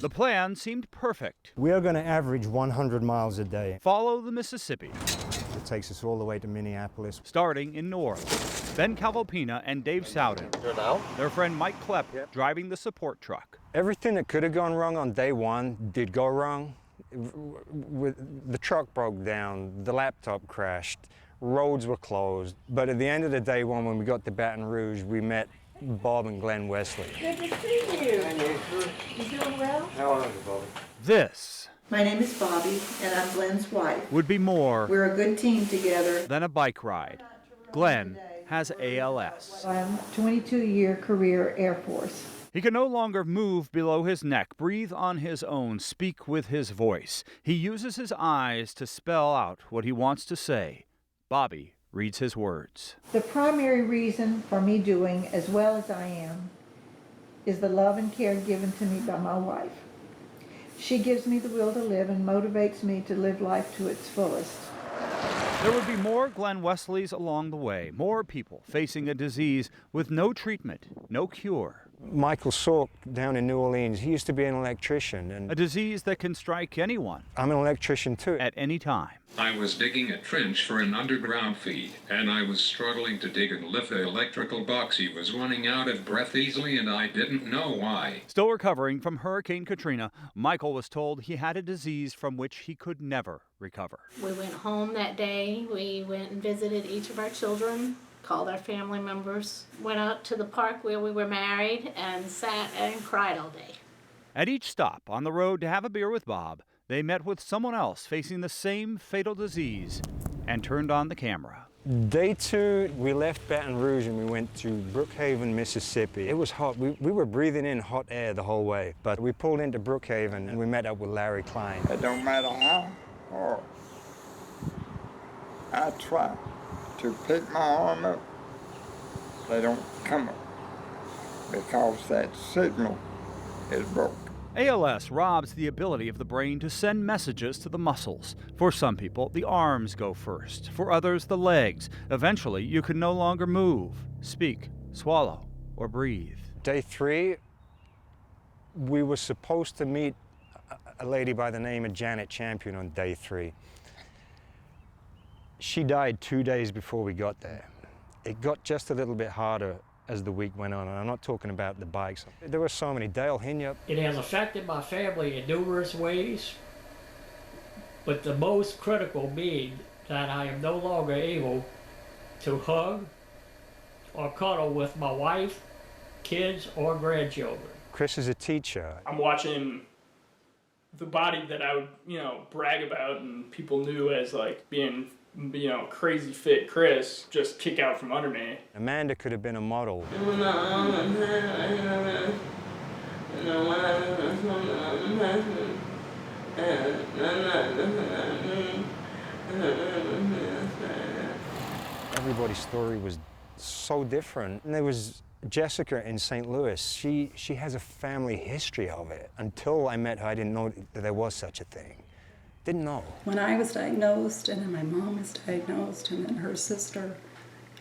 The plan seemed perfect. We are going to average 100 miles a day. Follow the Mississippi. It takes us all the way to Minneapolis. Starting in North. Ben Calvopina and Dave Sowden. Their friend Mike Klepp driving the support truck. Everything that could have gone wrong on day one did go wrong. The truck broke down, the laptop crashed, roads were closed. But at the end of the day one, when we got to Baton Rouge, we met Bob and Glenn Wesley. Good to see you. You doing well? How are you, Bobby? This My name is Bobby, and I'm Glenn's wife. would be more We're a good team together. than a bike ride. Glenn has ALS. I'm a 22-year career Air Force. He can no longer move below his neck, breathe on his own, speak with his voice. He uses his eyes to spell out what he wants to say. Bobby reads his words. The primary reason for me doing as well as I am is the love and care given to me by my wife. She gives me the will to live and motivates me to live life to its fullest. There would be more Glenn Wesleys along the way, more people facing a disease with no treatment, no cure. Michael Salk down in New Orleans, he used to be an electrician. A And disease that can strike anyone I'm an electrician too. at any time. I was digging a trench for an underground feed, and I was struggling to dig and lift the electrical box. He was running out of breath easily, and I didn't know why. Still recovering from Hurricane Katrina, Michael was told he had a disease from which he could never recover. We went home that day. We went and visited each of our children, called our family members, went out to the park where we were married, and sat and cried all day. At each stop on the road to have a beer with Bob, they met with someone else facing the same fatal disease and turned on the camera. Day two, we left Baton Rouge and we went to Brookhaven, Mississippi. It was hot. We were breathing in hot air the whole way. But we pulled into Brookhaven and we met up with Larry Klein. It don't matter how hard I try to pick my arm up, they don't come up because that signal is broke. ALS robs the ability of the brain to send messages to the muscles. For some people, the arms go first. For others, the legs. Eventually, you can no longer move, speak, swallow, or breathe. Day three, we were supposed to meet a lady by the name of Janet Champion on day three. She died 2 days before we got there. It got just a little bit harder as the week went on, and I'm not talking about the bikes. There were so many. Dale Hinyup. It has affected my family in numerous ways, but the most critical being that I am no longer able to hug or cuddle with my wife, kids, or grandchildren. Chris is a teacher. I'm watching the body that I would, brag about and people knew as like being, crazy fit Chris just kick out from under me. Amanda could have been a model. Everybody's story was so different. And there was Jessica in St. Louis. She has a family history of it. Until I met her, I didn't know that there was such a thing. Didn't know. When I was diagnosed, and then my mom was diagnosed, and then her sister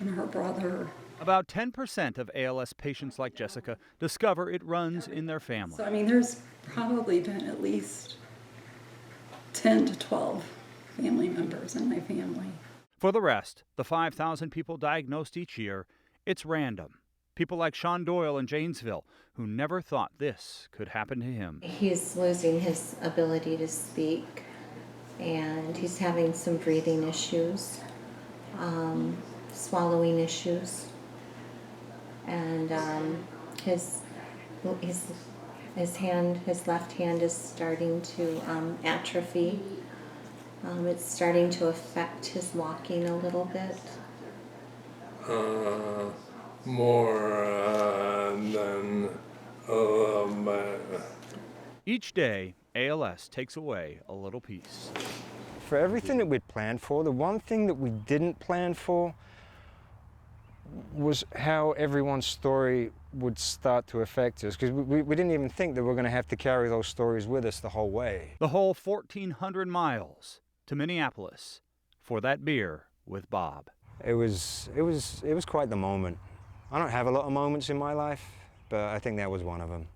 and her brother. About 10% of ALS patients like Jessica discover it runs in their family. So, there's probably been at least 10 to 12 family members in my family. For the rest, the 5,000 people diagnosed each year, it's random. People like Sean Doyle in Janesville, who never thought this could happen to him. He's losing his ability to speak, and he's having some breathing issues, swallowing issues, and his left hand is starting to atrophy. It's starting to affect his walking a little bit. More than Each day, ALS takes away a little piece. For everything that we'd planned for, the one thing that we didn't plan for was how everyone's story would start to affect us, because we didn't even think that we're going to have to carry those stories with us the whole way. The whole 1,400 miles to Minneapolis for that beer with Bob. It was quite the moment. I don't have a lot of moments in my life, but I think that was one of them.